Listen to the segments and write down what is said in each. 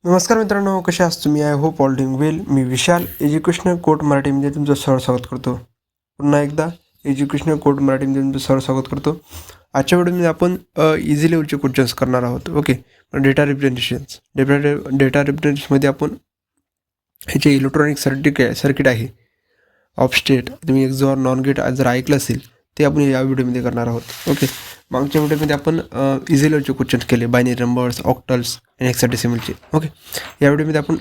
नमस्कार मित्रांनो, कसे आहात तुम्ही? I hope all doing well. Me Vishal educational court मराठीमध्ये तुमचं स्वागत करतो. पुन्हा एकदा एज्युकेशनल कोर्ट मराठीमध्ये तुमचं स्वागत करतो. आजच्या व्हिडिओमध्ये आपण इझी लेवलचे क्वेश्चन्स करणार आहोत. Okay, data representations. डेटा रिप्रेझेंटेशनमध्ये आपण ह्याचे इलेक्ट्रॉनिक सर्किट आहे ऑफ स्टेट, तुम्ही एक्झॉर नॉन गेट जर ऐकलं असेल ते आपण या व्हिडिओमध्ये करणार आहोत. ओके, मागच्या व्हिडिओमध्ये आपण इझी लेवलचे क्वेश्चन्स केले, बायनरी नंबर्स, ऑक्टल्स आणि हेक्साडेसिमलचे. ओके, या व्हिडिओमध्ये आपण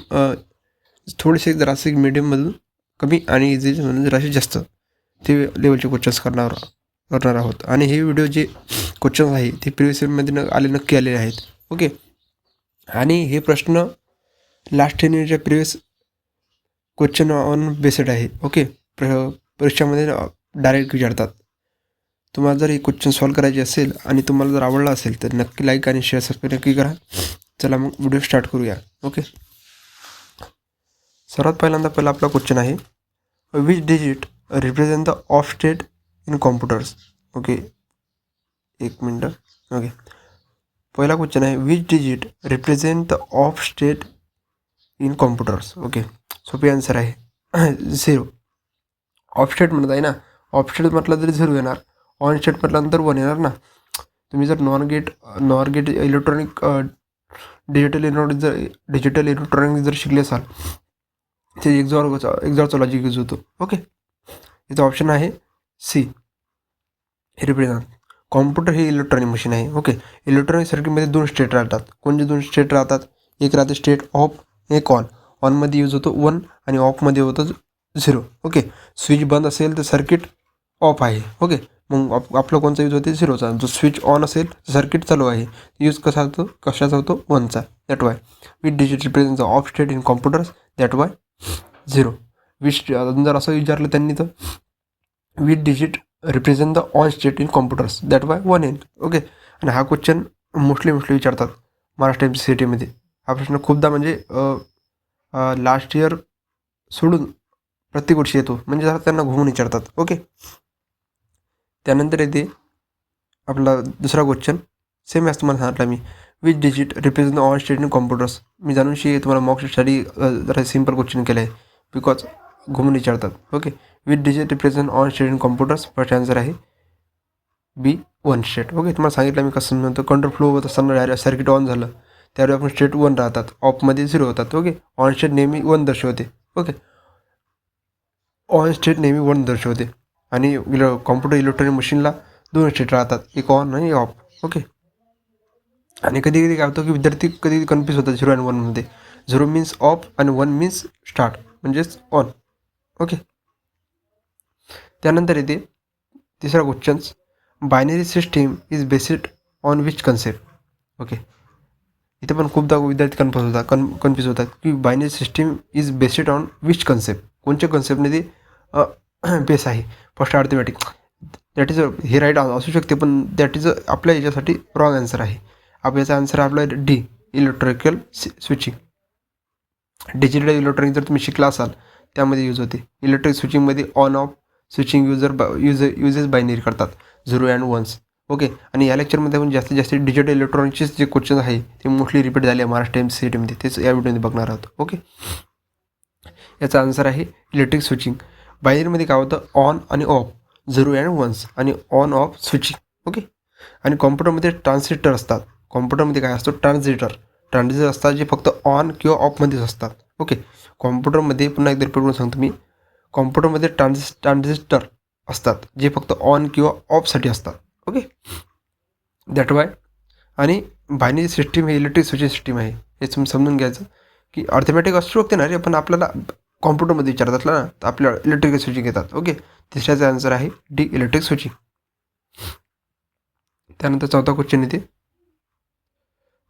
थोडेसे जरासे मीडियममधून कमी आणि इझीमधून जरासे जास्त ते लेवलचे क्वेश्चन्स करणार आहोत. आणि हे व्हिडिओ जे क्वेश्चन्स आहे ते प्रिव्हियस इयरमध्ये नक्की आलेले आहेत. ओके, आणि हे प्रश्न लास्ट 10 इयरच्या प्रिव्हियस क्वेश्चन ऑन बेस्ड आहे. ओके, परीक्षामध्ये डायरेक्ट विचारतात. तुम्हाला जर हे क्वेश्चन सॉल्व करायचे असेल आणि तुम्हाला जर आवडला असेल तर नक्की लाईक आणि शेअर सबस्क्राईब नक्की करा. चला मग व्हिडिओ स्टार्ट करूया. ओके, सर्वात पहिला आपला क्वेश्चन आहे, which digit represent the off state in computers. Okay, एक मिनटं. ओके, पहिला क्वेश्चन आहे, which digit represent the off state in computers. Okay, सोपी आन्सर आहे 0. ऑफ स्टेट म्हणत आहे ना, ऑफ स्टेट म्हटलं तरी 0 येणार, ऑन स्टेट म्हटल्यानंतर 1 येणार ना. तुम्ही जर non gate electronic digital electronic जर शिकले असाल ते एक्झॉरचा लॉजिक यूज होतो. ओके, याचा ऑप्शन आहे सी, रिप्रेझेंट. कॉम्प्युटर हे इलेक्ट्रॉनिक मशीन आहे. ओके, इलेक्ट्रॉनिक सर्किटमध्ये 2 स्टेट राहतात. कोणते 2 स्टेट राहतात? एक राहते स्टेट ऑफ, एक ऑन. ऑनमध्ये यूज होतो 1 आणि ऑफमध्ये होतं 0. ओके, स्विच बंद असेल तर सर्किट ऑफ आहे. ओके, मग आपलं कोणचा यूज होते? 0चा. जो स्विच ऑन असेल सर्किट चालू आहे, यूज कशाचा होतो? 1चा. That why which digit represent the off state in computers, that why 0. जर असं विचारलं त्यांनी तर which digit represent the on state in computers, that why 1 येईल. ओके, आणि हा क्वेश्चन मोस्टली विचारतात महाराष्ट्र MCCT. हा प्रश्न खूपदा म्हणजे लास्ट इयर सोडून प्रत्येक वर्षी येतो, म्हणजे जरा त्यांना घुमून विचारतात. ओके, त्यानंतर येते आपला दुसरा क्वेश्चन, सेम as तुम्हाला सांगितलं मी, which digit represent on state in computers. मी जाणूनशी तुम्हाला मॉक स्टडी जरा सिम्पल क्वेश्चन केलं आहे, बिकॉज घुमून विचारतात. Okay, which digit represent on state in computers. First answer आहे बी, 1 स्टेट. ओके, तुम्हाला सांगितलं मी कसं म्हणतो, कंट्रोल फ्लो होत असताना डायरेक्ट सर्किट ऑन झालं त्यावेळी आपण स्टेट 1 राहतात, ऑफमध्ये 0 होतात. ओके, ऑन स्टेट नेहमी 1 दर्शवते. ओके, ऑन स्टेट नेहमी 1 दर्शवते. आणि कॉम्प्युटर इलेक्ट्रॉनिक मशीनला 2 स्टेट राहतात, एक ऑन आणि ऑफ. ओके, आणि कधी काय होतं की विद्यार्थी कधी कन्फ्यूज होतात 0 आणि 1मध्ये. 0 मीन्स ऑफ आणि 1 मीन्स स्टार्ट, म्हणजेच ऑन. ओके, त्यानंतर येते तिसरा questions, binary system is based on which concept. Okay, इथे पण खूपदा विद्यार्थी कन्फ्यूज होतात की binary system is based on which concept, कोणत्या कन्सेप्टने ते बेस आहे. फर्स्ट अर्थमॅटिक, दॅट इज हे राईट असू शकते, पण दॅट इज आपल्या याच्यासाठी रॉंग आन्सर आहे. आपल्याचा आन्सर आपला D, electrical switching. Digital electronic जर तुम्ही शिकला असाल त्यामध्ये यूज होते. इलेक्ट्रिक स्विचिंगमध्ये on off switching uses binary करतात, 0 अँड 1s. ओके, आणि या लेक्चरमध्ये आपण जास्तीत जास्त डिजिटल इलेक्ट्रॉनिक्सचे जे क्वेश्चन आहे ते मोस्टली रिपीट झाले महाराष्ट्र MCCT तेच या व्हिडिओमध्ये बघणार आहोत. ओके, याचा आन्सर आहे इलेक्ट्रिक स्विचिंग. बायनरीमध्ये काय होतं? ऑन आणि ऑफ, 0 अँड 1s आणि ऑन ऑफ स्विचिंग. ओके, आणि कॉम्प्युटरमध्ये ट्रान्झिस्टर असतात. कॉम्प्युटरमध्ये काय असतो? ट्रान्झिस्टर असतात जे फक्त ऑन किंवा ऑफमध्येच असतात. ओके, कॉम्प्युटरमध्ये पुन्हा एकदा रिपीट करून सांगतो मी, कॉम्प्युटरमध्ये ट्रान्झिस्टर असतात जे फक्त ऑन किंवा ऑफसाठी असतात. Okay, that Y. आणि बायनरी सिस्टीम हे इलेक्ट्रिक स्विचिंग सिस्टीम आहे, हे तुम्ही समजून घ्यायचं की अर्थमॅटिक असू शकते ना रे, पण आपल्याला कॉम्प्युटरमध्ये विचारत असला ना तर आपल्याला इलेक्ट्रिकल स्विचिंग येतात. ओके, तिसऱ्याचा आन्सर आहे डी, इलेक्ट्रिक स्विचिंग. त्यानंतर चौथा क्वेश्चन येते,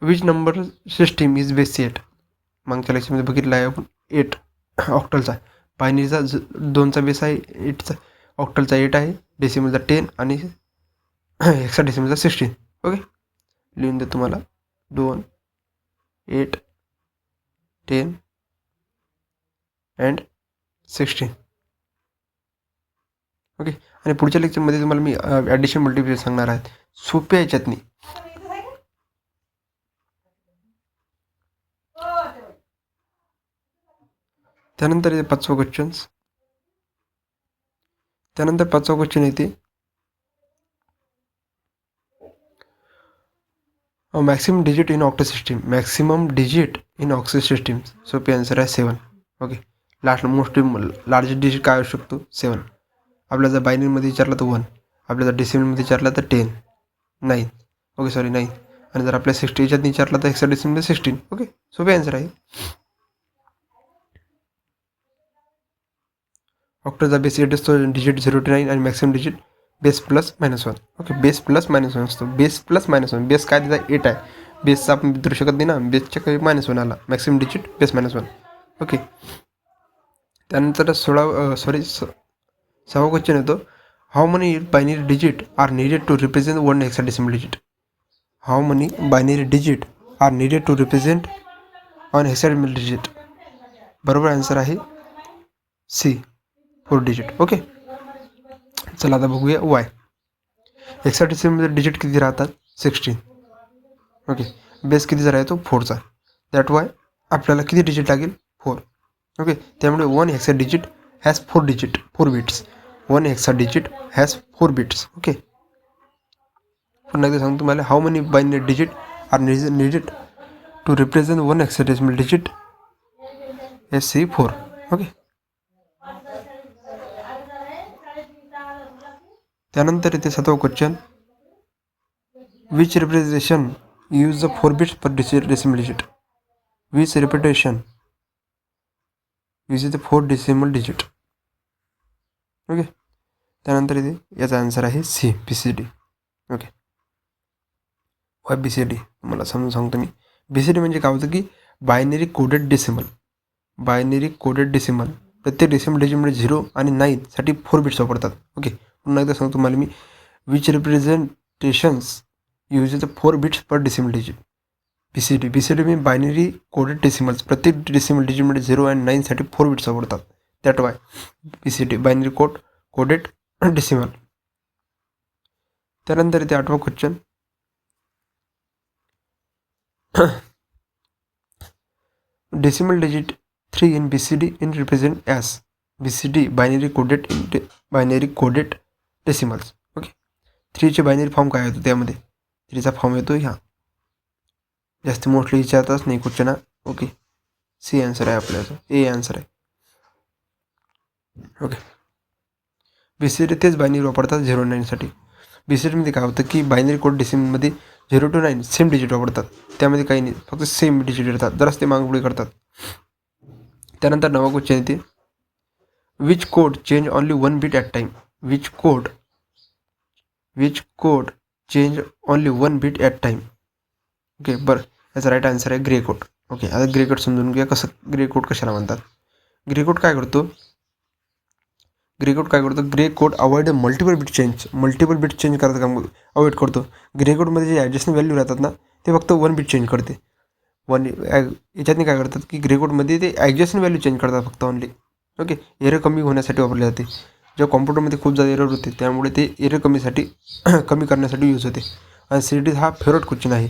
which number system is base 8. मागच्या लेक्चरमध्ये बघितलं आहे आपण 8 ऑक्टलचा. बायनरीचा 2चा बेस आहे 8चा, ऑक्टलचा 8 आहे, डेसिमलचा 10 आणि हेक्साडेसिमलचा 16. ओके, लिहून दे तुम्हाला 2, 8, 10 अँड 16. ओके, आणि पुढच्या लेक्चरमध्ये तुम्हाला मी ॲडिशन मल्टिप्लिकेशन सांगणार आहे सोप्या याच्यातनी. त्यानंतर येते पाचवा क्वेश्चन येते maximum digit in octal system. सोपी आन्सर आहे 7. ओके, लार्जेस्ट डिजिट काय असू शकतो? 7. आपल्याला जर बायनरीमध्ये विचारलं तर 1, आपल्याला जर डेसिमलमध्ये विचारलं तर 10, 9. Okay, sorry 9. आणि जर आपल्या 60 याच्यात विचारलं तर हेक्साडेसिमलमध्ये 16. ओके, सोपी आन्सर आहे. ऑक्टलचा बेस 8 असतो, डिजिट 0 to 9 आणि maximum digit base plus minus 1. Okay, base plus minus 1 असतो. Base plus minus 1. बेस काय त्याचा 8 आहे. बेसचा आपण विचारू शकत नाही ना, बेसच्या काही -1 आला. Maximum digit base -1. ओके, त्यानंतर 6वा क्वेश्चन येतो. How many binary digit are needed to represent 1 hexadecimal digit? How many binary digit are needed to represent 1 hexadecimal digit? बरोबर आन्सर आहे सी, 4 डिजिट. ओके, चला आता बघूया वाय. हेक्साडेसिमल डिजिट किती राहतात? 16. ओके, बेस कितीचा राहतो? 4चा. दॅट वाय आपल्याला किती डिजिट लागेल? 4. ओके, त्यामुळे 1 hexa digit has 4 bits. 1 hexa digit has 4 bits. Okay, पुन्हा एकदा सांगतो तुम्हाला. How many binary digit are needed to represent 1 hexadecimal digit? SC4. Okay, त्यानंतर इथे 7वा question. Which representation use the 4 bits per decimal digit? Which representation use the 4 decimal digit? Okay, त्यानंतर इथे याचा आन्सर आहे C, BCD. Okay, why BCD तुम्हाला समजून सांगतो मी. BCD म्हणजे काय होतं की बायनरी कोडेड डेसिमल. प्रत्येक डेसिमल डिजिटमध्ये 0 आणि 9 साठी 4 बिट्स वापरतात. ओके, पुन्हा एकदा सांगतो तुम्हाला मी. Which representations use the 4 bits per decimal digit? BCD म्हणजे बायनरी कोडेड डेसिमल्स. प्रत्येक डेसिमल डिजिटमध्ये 0 आणि 9 साठी 4 बिट्स वापरतात. That why BCD, binary coded decimal. त्यानंतर इथे 8वा question. Decimal digit 3 in BCD in represent as BCD binary coded decimals. Okay, 3चे बायनरी फॉर्म काय येतो? त्यामध्ये 3चा फॉर्म येतो ह्या. जास्त मोस्टली विचारताच नाही क्वेश्चन. ओके, सी आन्सर आहे आपल्याचं, ए आन्सर आहे. ओके, BCD तेच बायनरी वापरतात 0 9 साठी. BCDमध्ये काय होतं की बायनरी कोड डेसिमलमध्ये 0 to 9 सेम डिजिट वापरतात. त्यामध्ये काही नाही, फक्त सेम डिजिट येतात, जराच ते मागपुढे करतात. त्यानंतर 9वा क्वेश्चन येते. Which code change only 1 bit at time? Which code change only 1 bit at time? Okay, बरं, याचा राईट आन्सर आहे ग्रे कोड. ओके, आता ग्रे कोड समजून घ्या. ग्रे कोड कशाला म्हणतात? ग्रे कोड काय करतो? Grey code avoid multiple bit change करायचं काम अवॉइड करतो. ग्रे कोडमध्ये जे ॲडजस्टमेंट व्हॅल्यू राहतात ना, ते फक्त 1 बिट चेंज करते. याच्यातनी काय करतात की ग्रे कोडमध्ये ते ॲडजस्टमेंट व्हॅल्यू चेंज करतात फक्त ओनली. ओके, एरर कमी होण्यासाठी वापरले जाते. जेव्हा कॉम्प्युटरमध्ये खूप जास्त एरर होते, त्यामुळे ते एरर कमी करण्यासाठी यूज होते. आणि CET हा फेवरेट क्वेश्चन आहे.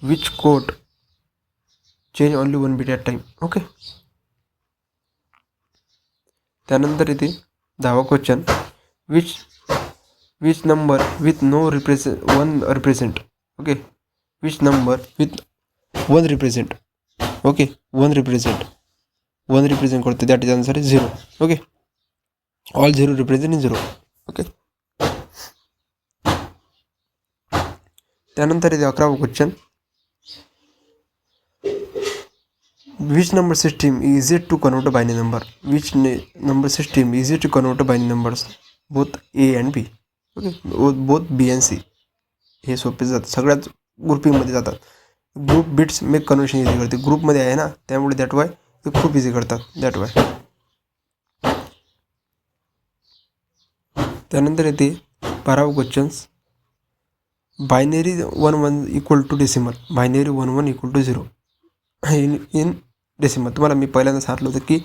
Which code change only 1 bit at time? Okay, त्यानंतर इथे 10वा question. Which number with no one represent? Okay, which number with 1 represent? Okay, 1 represent करते, that is answer is 0. Okay, all 0 represent in 0. Okay, त्यानंतर इथे 11वा question. Which number system easy to convert binary number? Which number system easy to convert binary numbers both A and B? Okay, both B and C. हे सोपे जातात, सगळ्याच ग्रुपिंगमध्ये जातात. Group bits make conversion easy करते. ग्रुपमध्ये आहे ना, त्यामुळे दॅट वाय ते खूप इझी करतात. That why. त्यानंतर येते 12वा questions. Binary 1 1 equal to decimal. Binary 1 1 equal to 0 in decimal. तुम्हाला मी पहिल्यांदा सांगितलं होतं की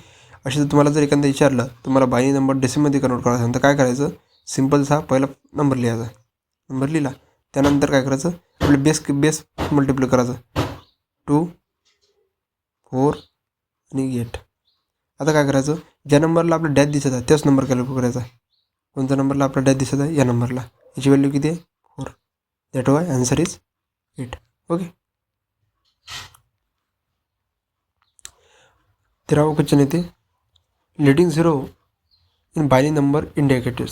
असे तुम्हाला जर एखादा विचारलं, तुम्हाला बायनरी नंबर डेसिमलमध्ये कन्वर्ट करायचं असेल तर काय करायचं? सिम्पलचा पहिला नंबर लिहायचा. नंबर लिहिला, त्यानंतर काय करायचं? आपले बेस मल्टिप्लाय करायचं. 2 4 आणि 8. आता काय करायचं, ज्या नंबरला आपला डॅश दिसत आहे त्याच नंबर कॅल्क्युलेट करायचा. कोणत्या नंबरला आपला डॅश दिसत आहे, या नंबरला. याची व्हॅल्यू किती आहे, 4. That why answer is 8. Okay. 13वा क्वेश्चन येते, leading zero in binary number indicate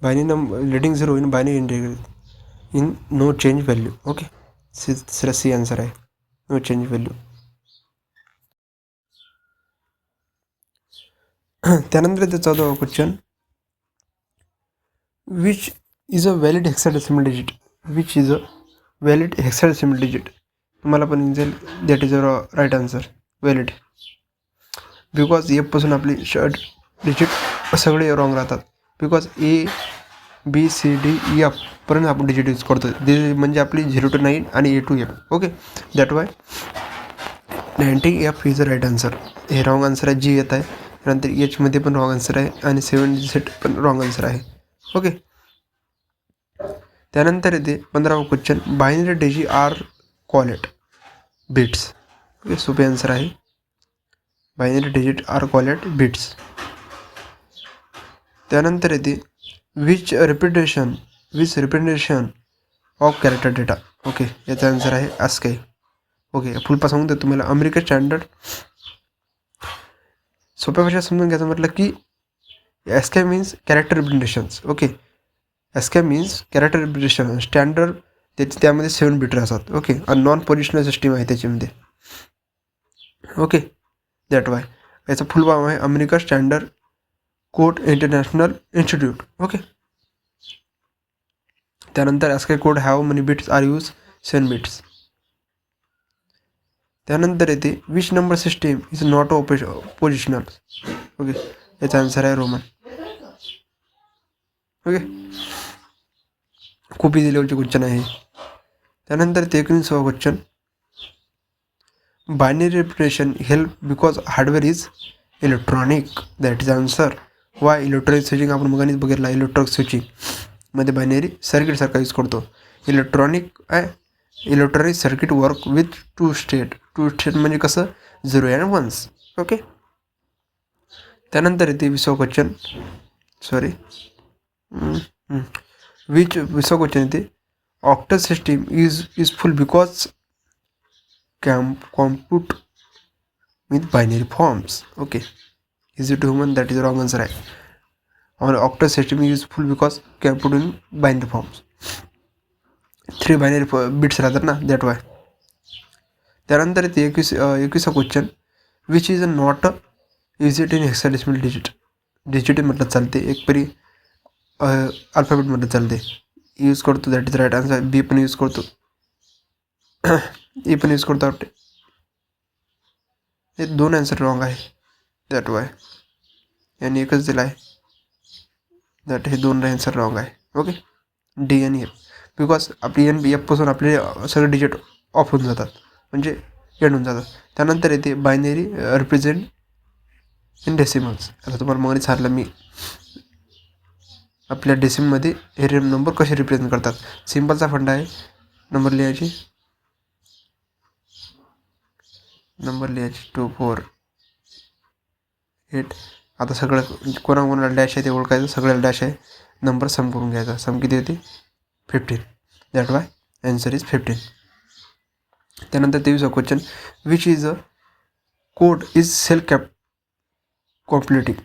binary number leading zero in binary indicate in no change value. Okay. तिसरा सी आन्सर आहे, नो चेंज व्हॅल्यू. त्यानंतर ते 14वा question, which is a valid hexadecimal digit. Which is a valid hexadecimal digit. तुम्हाला पण जाईल, that is a right answer, valid. Because एपासून आपली डिजिट सगळे रॉंग राहतात. Because A B C D E F पर्यंत आपण डिजिट यूज करतो. म्हणजे आपली 0 to 9 आणि A to F. Okay. That why 90F is a right answer. हे रॉंग आन्सर आहे, जी येत आहे. नंतर Hमध्ये पण रॉंग आन्सर आहे आणि 7Z पण रॉंग आन्सर आहे. ओके. त्यानंतर येते 15वा question, binary digit are called bits. Okay. सोपे आन्सर आहे, binary digit are called bits. त्यानंतर येते which representation of character data. Okay. याचा आन्सर आहे ASCII. ओके. फुलपा सांगतो तुम्हाला, अमेरिकन स्टँडर्ड. सोप्या भाषेत समजून घ्यायचं म्हटलं की ASCII means character representations. Okay. ASCII means character representation. Standard त्यामध्ये 7 बिट राहतात. ओके. आणि नॉन पोझिशनल सिस्टीम आहे त्याच्यामध्ये. ओके. दॅट वाय याचा फुल फॉर्म आहे American standard code international institute. Okay. त्यानंतर ASCII code have many bits are use, 7 bits. त्यानंतर येते which number system is not positional. Okay. याचा आन्सर आहे रोमन. ओके. खूप इझी लेवलचे क्वेश्चन आहे. त्यानंतर 19वा question, binary representation help because hardware is electronic. That is answer. Why electronic switching आपण मगानीच बघितला, इलेक्ट्रॉनिक स्विचिंग मध्ये बायनरी सर्किट सारखा यूज करतो. Electronic circuit work with two state म्हणजे कसं, 0 and 1s. ओके. त्यानंतर येते 20वा क्वेश्चन, विच 20वा क्वेश्चन येते, octal system is full because compute with binary forms. Okay. Easy to human, that is wrong answer आहे. Octal system is full because compute in binary forms. 3 binary bits राहतात ना, that why. त्यानंतर येते 21वा question, which is a not used in hexadecimal digit म्हटलं चालते, एक परी अल्फाबेट म्हटलं चालते, यूज करतो. That is right answer. B पण यूज करतो, ए पण यूज करतो. वाटते हे 2 आन्सर रॉंग आहे, दॅट वाय. यांनी एकच दिला आहे, दॅट हे 2 आन्सर रॉंग आहे. ओके. डी आणि एफ. बिकॉज आपली एफपासून आपले सगळे डिजिट ऑफ होऊन जातात, म्हणजे एंड होऊन जातात. त्यानंतर येते बायनरी रिप्रेझेंट इन डेसिमल्स. आता तुम्हाला मग सांगितलं मी आपल्या डेसिमलमध्ये हे नंबर कसे रिप्रेझेंट करतात. सिम्पलचा फंडा आहे, नंबर लिहायची 2 4 8. आता सगळं कोणाकोणाला डॅश आहे ते ओळखायचं, सगळ्याला डॅश आहे, नंबर सम करून घ्यायचा. सम किती होते, 15. That why answer is 15. त्यानंतर 23वा question, which is a code is self computing.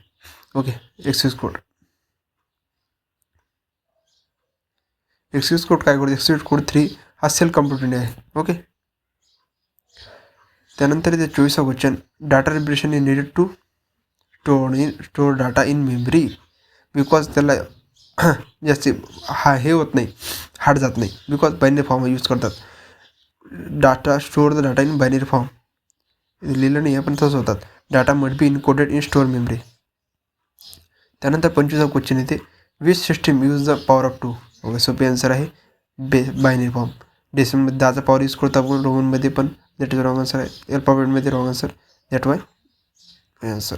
Okay. Excess code काय करतो, एक्सेस कोड 3 हा सेल्फ कॉम्प्युटिंग आहे. ओके. त्यानंतर ते 24वा question, data representation is needed to store data in memory because त्याला जास्त हे होत नाही, हार्ड जात नाही, बिकॉज बायनरी फॉर्म यूज करतात. Store the data in binary form लिहिलं नाही आहे, पण तसंच होतात. Data must be encoded in store memory. त्यानंतर 25वा क्वेश्चन येते, which system use the power of 2. Okay. सोपी आन्सर आहे बायनरी फॉर्म. डेसिमलमध्ये 10चा पॉवर यूज करतो आपण, रोमनमध्ये पण, दॅट इज रॉंग आन्सर आहे. अल्फाबेटमध्ये wrong answer, that why answer.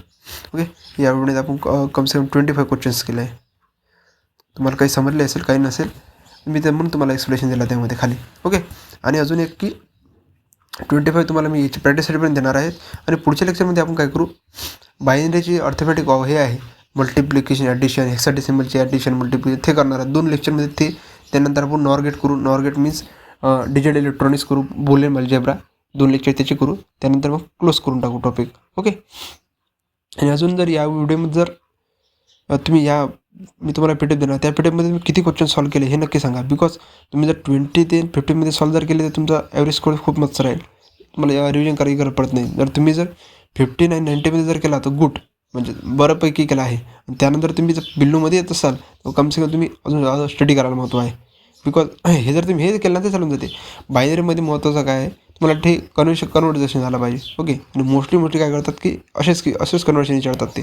Okay. या व्हिडिओमध्ये आपण कमसे कम 25 क्वेश्चन्स केले आहे. तुम्हाला काही समजले असेल, काही नसेल, मी तर म्हणून तुम्हाला एक्सप्लेनेशन दिला त्यामध्ये खाली. ओके. आणि अजून एक की 25 तुम्हाला मी याची प्रॅक्टिससाठी पण देणार आहेत. आणि पुढच्या लेक्चरमध्ये आपण काय करू, बायनरीची अर्थमॅटिक हे आहे मल्टिप्लिकेशन, ॲडिशन, हेक्साडेसिमलची ॲडिशन, मल्टिप्लिकेशन ते करणार आहे 2 लेक्चरमध्ये ते. त्यानंतर आपण नॉर गेट करू, NOR gate means digital electronics करू, बुलियन अल्जेब्रा 2 लेक्चर त्याचे करू. त्यानंतर मग क्लोज करून टाकू टॉपिक. ओके. आणि अजून जर या व्हिडिओमध्ये जर तुम्ही मी तुम्हाला पी डी एफ देणार, त्या पी डी एफमध्ये तुम्ही किती क्वेश्चन सॉल्व केले हे नक्की सांगा. बिकॉज तुम्ही जर 20 ते 50मध्ये सॉल्व जर केले तर तुमचा ॲव्हरेज स्कोर खूप मस्त राहील, तुम्हाला रिव्हिजन करायची गरज पडत नाही. जर तुम्ही जर 50 आणि 90मध्ये जर केला तर गुड, म्हणजे बऱ्यापैकी केला आहे. आणि त्यानंतर तुम्ही जर बिल्लोमध्ये येत असाल तर कमसे कम तुम्ही अजून स्टडी करायला महत्त्व आहे. बिकॉज हे जर तुम्ही हे केलं ना ते चालून जाते. बायनरीमध्ये महत्त्वाचं काय आहे, तुम्हाला ते कन्व्हर्सेशन झालं पाहिजे. ओके. आणि मोस्टली काय करतात की असेच कन्व्हर्सेशन विचारतात ते,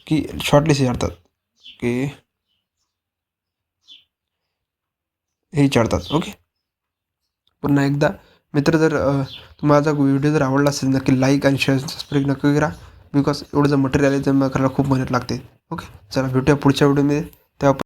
की शॉर्टलिस्ट विचारतात की हे विचारतात. ओके. पुन्हा एकदा मित्र, जर तुम्हाला व्हिडिओ जर आवडला असेल नक्की लाईक आणि शेअर सबस्क्राईब नक्की करा. बिकॉज एवढं जर मटेरियल आहे जमा करायला खूप मेहनत लागते. ओके. चला भेटूया पुढच्या व्हिडिओमध्ये. तेव्हा